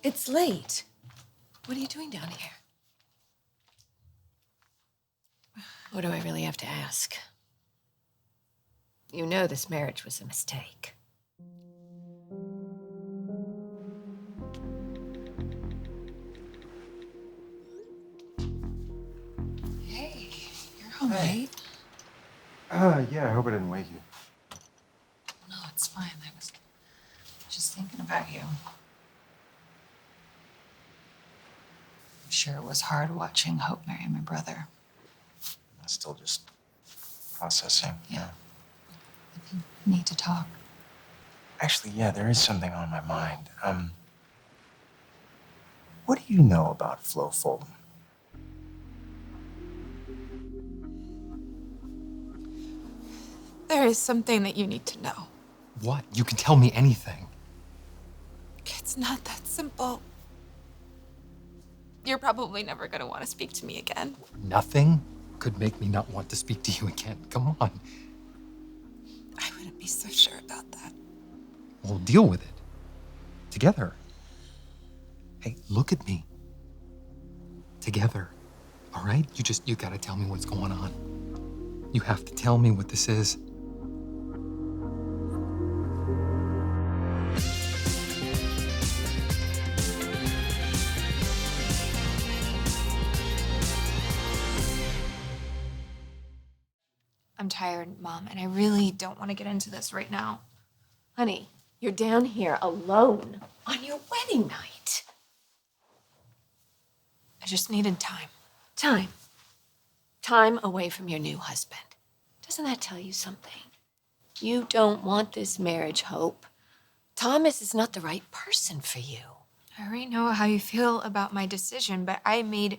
It's late. What are you doing down here? What do I really have to ask? You know this marriage was a mistake. Hey, you're home late. Yeah, I hope I didn't wake you. No, it's fine. I was just thinking about you. I'm sure it was hard watching Hope marry my brother. I'm still just processing. Yeah. I think we need to talk. Actually, yeah, there is something on my mind. What do you know about Flo Fulton? There is something that you need to know. What? You can tell me anything. It's not that simple. You're probably never going to want to speak to me again. Nothing could make me not want to speak to you again. Come on. I wouldn't be so sure about that. We'll deal with it. Together. Hey, look at me. Together. All right? You gotta tell me what's going on. You have to tell me what this is. I'm tired, Mom, and I really don't want to get into this right now. Honey, you're down here alone on your wedding night. I just needed time. Time. Time away from your new husband. Doesn't that tell you something? You don't want this marriage, Hope. Thomas is not the right person for you. I already know how you feel about my decision, but I made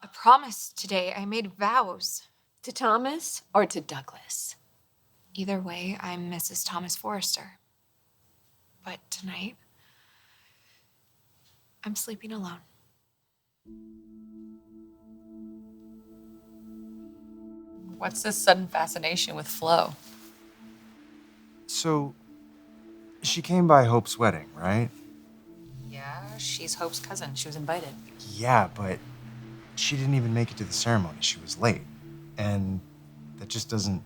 a promise today. I made vows. To Thomas or to Douglas? Either way, I'm Mrs. Thomas Forrester. But tonight, I'm sleeping alone. What's this sudden fascination with Flo? So, she came by Hope's wedding, right? Yeah, she's Hope's cousin. She was invited. Yeah, but she didn't even make it to the ceremony. She was late. And that just doesn't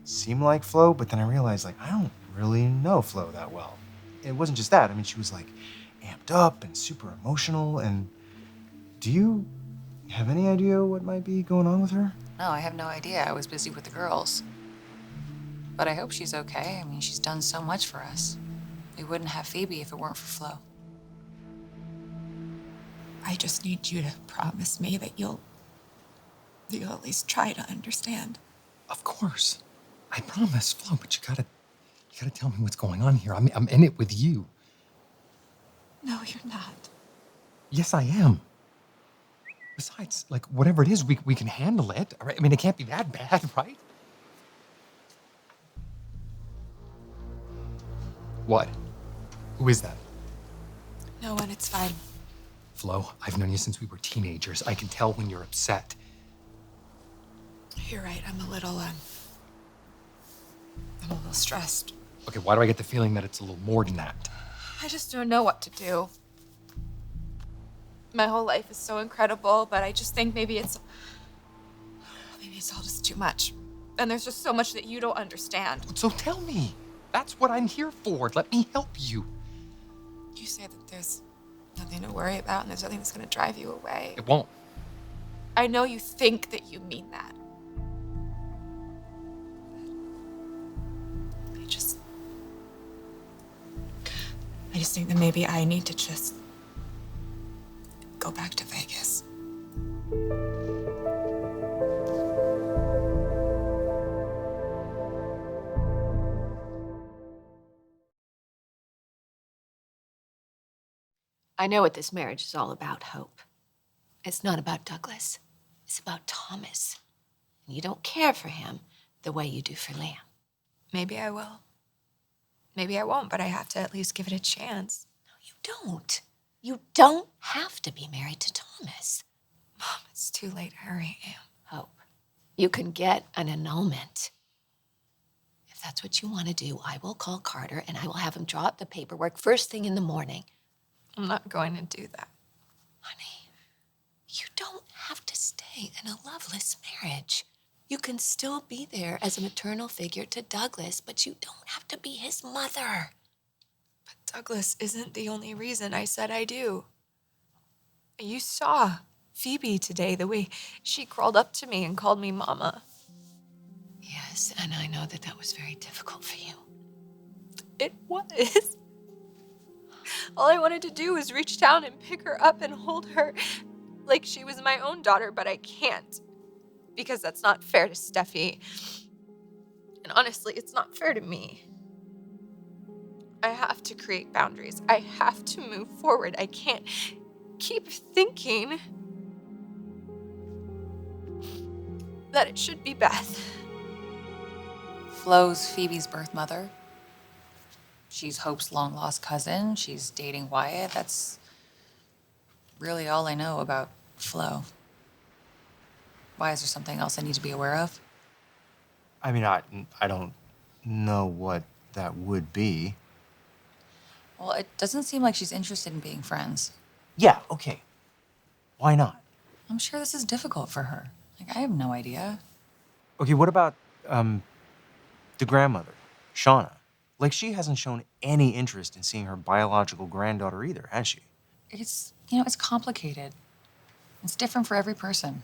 seem like Flo, but then I realized, I don't really know Flo that well. It wasn't just that. I mean, she was, amped up and super emotional, and do you have any idea what might be going on with her? No, I have no idea. I was busy with the girls. But I hope she's okay. I mean, she's done so much for us. We wouldn't have Phoebe if it weren't for Flo. I just need you to promise me that you'll at least try to understand. Of course. I promise, Flo, but you gotta tell me what's going on here. I'm in it with you. No, you're not. Yes, I am. Besides, whatever it is, we can handle it. All right? I mean, it can't be that bad, right? What? Who is that? No one, it's fine. Flo, I've known you since we were teenagers. I can tell when you're upset. You're right. I'm a little stressed. Okay, why do I get the feeling that it's a little more than that? I just don't know what to do. My whole life is so incredible, but I just think maybe it's all just too much. And there's just so much that you don't understand. So tell me. That's what I'm here for. Let me help you. You say that there's nothing to worry about and there's nothing that's going to drive you away. It won't. I know you think that you mean that. I just think that maybe I need to just go back to Vegas. I know what this marriage is all about, Hope. It's not about Douglas. It's about Thomas. You don't care for him the way you do for Liam. Maybe I will. Maybe I won't, but I have to at least give it a chance. No, you don't. You don't have to be married to Thomas. Mom, it's too late. Hurry, Am. Hope, you can get an annulment. If that's what you want to do, I will call Carter and I will have him draw up the paperwork first thing in the morning. I'm not going to do that. Honey, you don't have to stay in a loveless marriage. You can still be there as a maternal figure to Douglas, but you don't have to be his mother. But Douglas isn't the only reason I said I do. You saw Phoebe today, the way she crawled up to me and called me mama. Yes, and I know that that was very difficult for you. It was. All I wanted to do was reach down and pick her up and hold her like she was my own daughter, but I can't. Because that's not fair to Steffi. And honestly, it's not fair to me. I have to create boundaries. I have to move forward. I can't keep thinking that it should be Beth. Flo's Phoebe's birth mother. She's Hope's long-lost cousin. She's dating Wyatt. That's really all I know about Flo. Why, is there something else I need to be aware of? I mean, I don't know what that would be. Well, it doesn't seem like she's interested in being friends. Yeah, okay. Why not? I'm sure this is difficult for her. Like, I have no idea. Okay, what about the grandmother, Shauna? Like, she hasn't shown any interest in seeing her biological granddaughter either, has she? It's complicated. It's different for every person.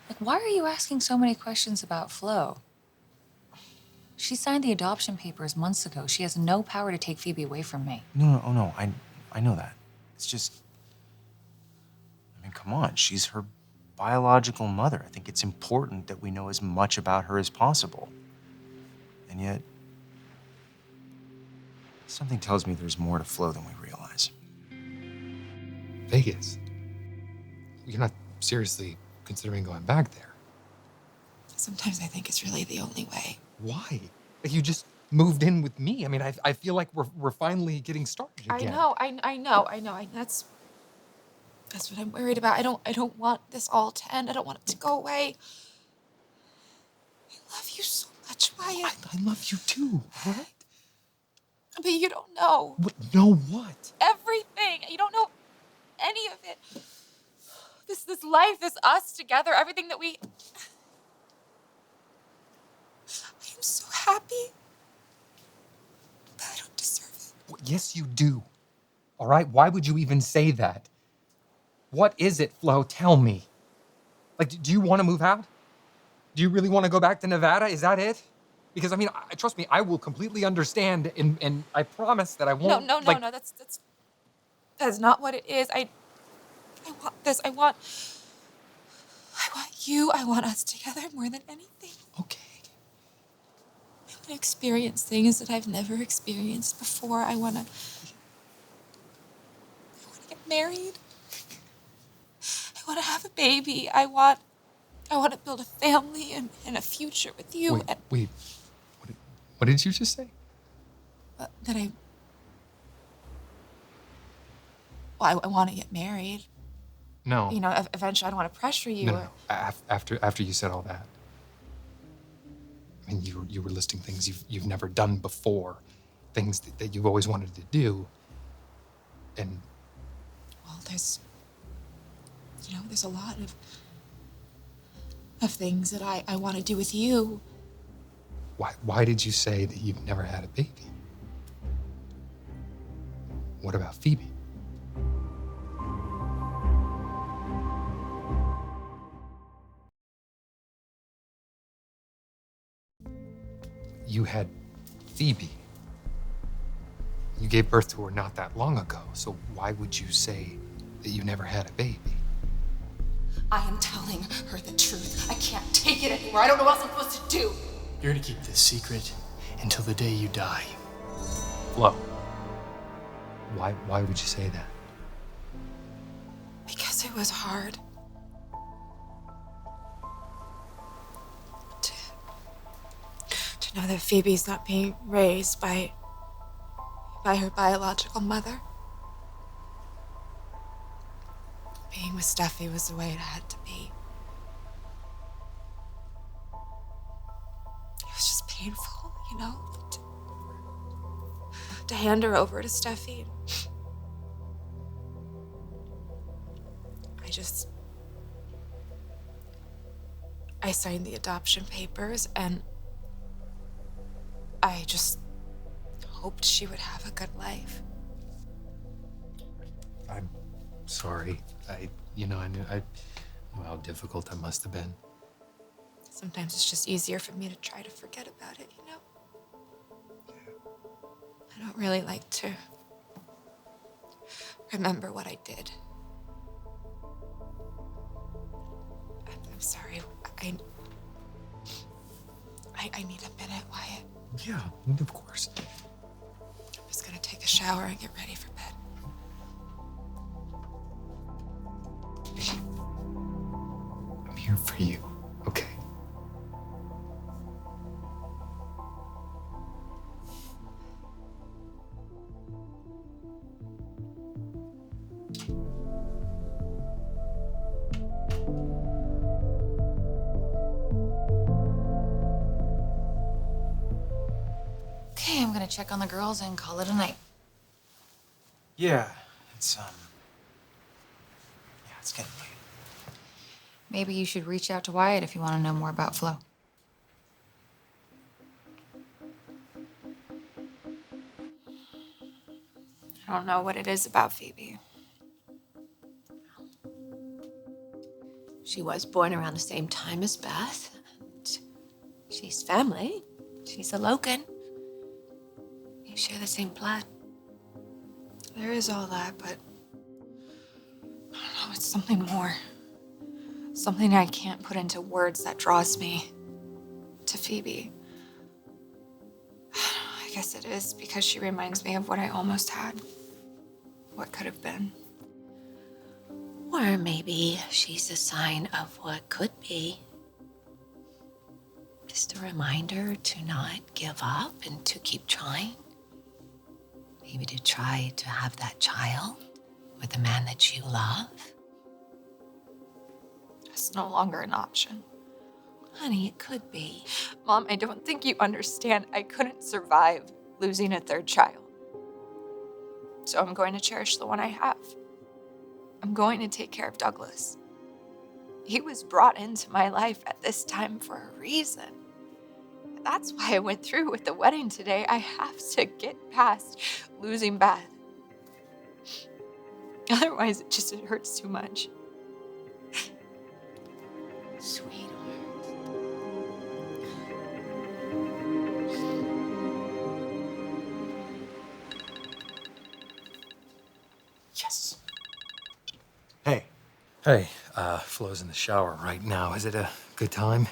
Like, why are you asking so many questions about Flo? She signed the adoption papers months ago. She has no power to take Phoebe away from me. No, I know that. It's just, I mean, come on, she's her biological mother. I think it's important that we know as much about her as possible. And yet, something tells me there's more to Flo than we realize. Vegas. You're not seriously considering going back there. Sometimes I think it's really the only way. Why? Like, you just moved in with me. I mean, I feel like we're finally getting started again. I know. That's what I'm worried about. I don't want this all to end. I don't want it to go away. I love you so much, Wyatt. I love you too, all right? But you don't know. What? Know what? Everything. You don't know any of it. This life, this us together, everything that we... I'm so happy. But I don't deserve it. Well, yes, you do. All right? Why would you even say that? What is it, Flo? Tell me. Like, do you want to move out? Do you really want to go back to Nevada? Is that it? Because, I mean, trust me, I will completely understand, and I promise that I won't... No, that's not what it is. I want this. I want you. I want us together more than anything. Okay. I want to experience things that I've never experienced before. I want to get married. I want to have a baby. I want to build a family and a future with you. Wait. What did you just say? I want to get married. No. You know, eventually I don't want to pressure you. No. After you said all that. I mean, you were listing things you've never done before, things that you've always wanted to do, and... Well, there's a lot of things that I want to do with you. Why did you say that you've never had a baby? What about Phoebe? You had Phoebe. You gave birth to her not that long ago, so why would you say that you never had a baby? I am telling her the truth. I can't take it anymore. I don't know what I'm supposed to do. You're to keep this secret until the day you die. Flo, why would you say that? Because it was hard. To know that Phoebe's not being raised by her biological mother. Being with Steffi was the way it had to be. It was just painful, you know, to hand her over to Steffi. I signed the adoption papers, and I just hoped she would have a good life. I'm sorry. I knew how difficult that must have been. Sometimes it's just easier for me to try to forget about it, you know? I don't really like to remember what I did. I'm sorry. I need a minute, Wyatt. Yeah, of course. I'm just gonna take a shower and get ready for bed. I'm here for you, okay? Okay, I'm gonna check on the girls and call it a night. Yeah, it's getting late. Maybe you should reach out to Wyatt if you want to know more about Flo. I don't know what it is about Phoebe. She was born around the same time as Beth. And she's family. She's a Logan. You share the same blood. There is all that, but I don't know, it's something more. Something I can't put into words that draws me to Phoebe. I guess it is because she reminds me of what I almost had. What could have been. Or maybe she's a sign of what could be. Just a reminder to not give up and to keep trying. Maybe to try to have that child with the man that you love. It's no longer an option. Honey, it could be. Mom, I don't think you understand. I couldn't survive losing a third child. So I'm going to cherish the one I have. I'm going to take care of Douglas. He was brought into my life at this time for a reason. That's why I went through with the wedding today. I have to get past losing Beth. Otherwise, it hurts too much. Sweetheart. Yes. Hey. Hey, Flo's in the shower right now. Is it a good time?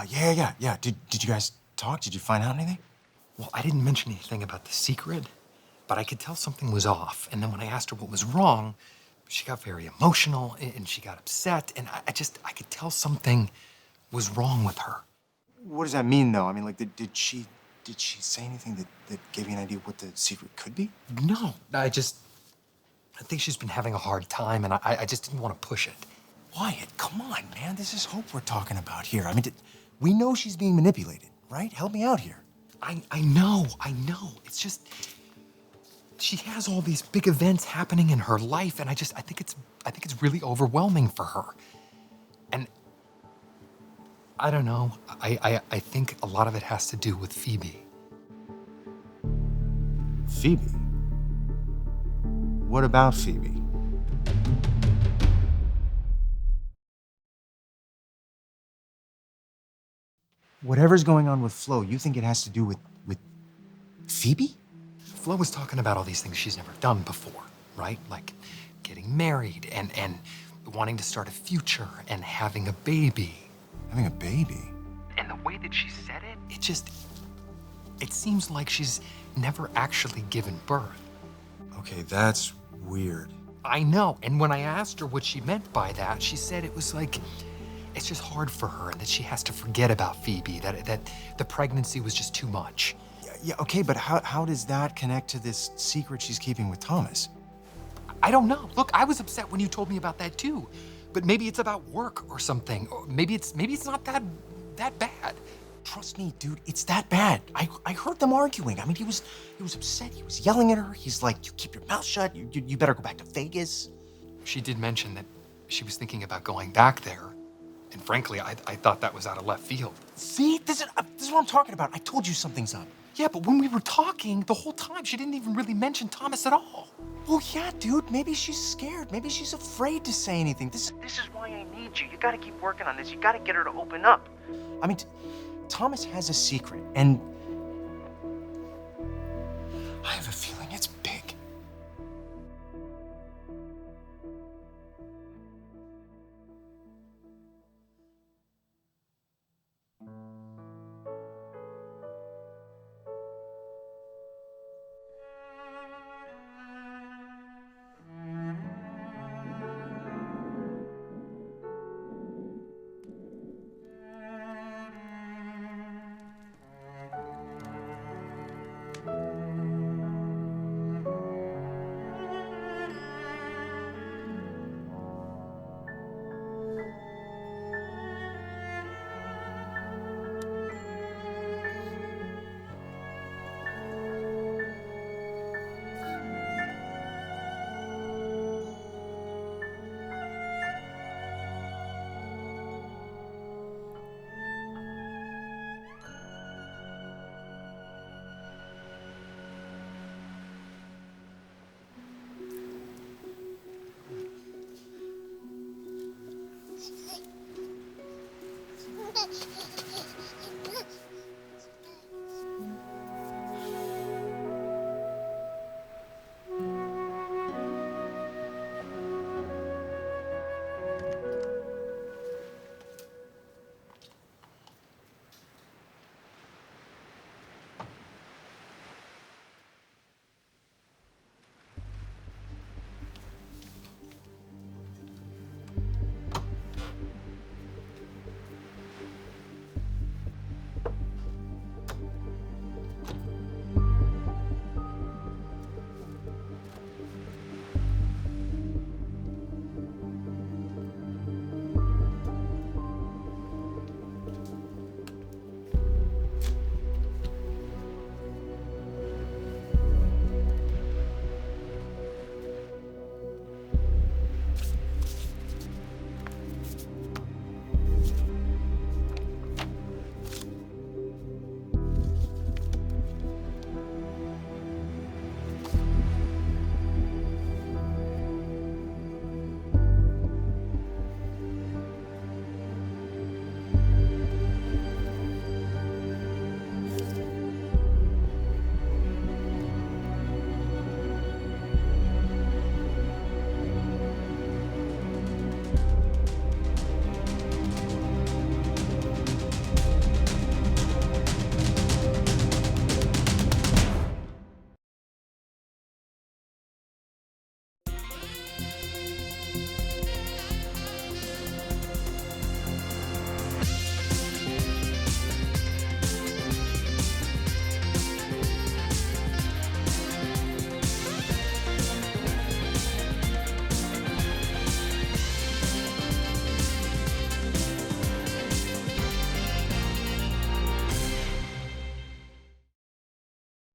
Yeah. Did you guys talk? Did you find out anything? Well, I didn't mention anything about the secret, but I could tell something was off. And then when I asked her what was wrong, she got very emotional and she got upset. And I could tell something was wrong with her. What does that mean, though? I mean, like, did she say anything that gave you an idea what the secret could be? No, I think she's been having a hard time, and I just didn't want to push it. Wyatt, come on, man. This is Hope we're talking about here. I mean, we know she's being manipulated, right? Help me out here. I know. It's just, she has all these big events happening in her life, and I think it's really overwhelming for her. And I don't know. I think a lot of it has to do with Phoebe. Phoebe? What about Phoebe? Whatever's going on with Flo, you think it has to do with Phoebe? Flo was talking about all these things she's never done before, right? Like getting married and wanting to start a future and having a baby. Having a baby? And the way that she said it, it seems like she's never actually given birth. Okay, that's weird. I know, and when I asked her what she meant by that, she said it was like, it's just hard for her and that she has to forget about Phoebe, that the pregnancy was just too much. Yeah, okay, but how does that connect to this secret she's keeping with Thomas? I don't know. Look, I was upset when you told me about that too, but maybe it's about work or something. Or maybe it's not that bad. Trust me, dude, it's that bad. I heard them arguing. I mean, he was upset. He was yelling at her. He's like, "You keep your mouth shut. You better go back to Vegas." She did mention that she was thinking about going back there. And frankly, I thought that was out of left field. See, this is what I'm talking about. I told you something's up. Yeah, but when we were talking the whole time, she didn't even really mention Thomas at all. Well, yeah, dude. Maybe she's scared. Maybe she's afraid to say anything. This is why I need you. You gotta keep working on this. You gotta get her to open up. I mean, Thomas has a secret, and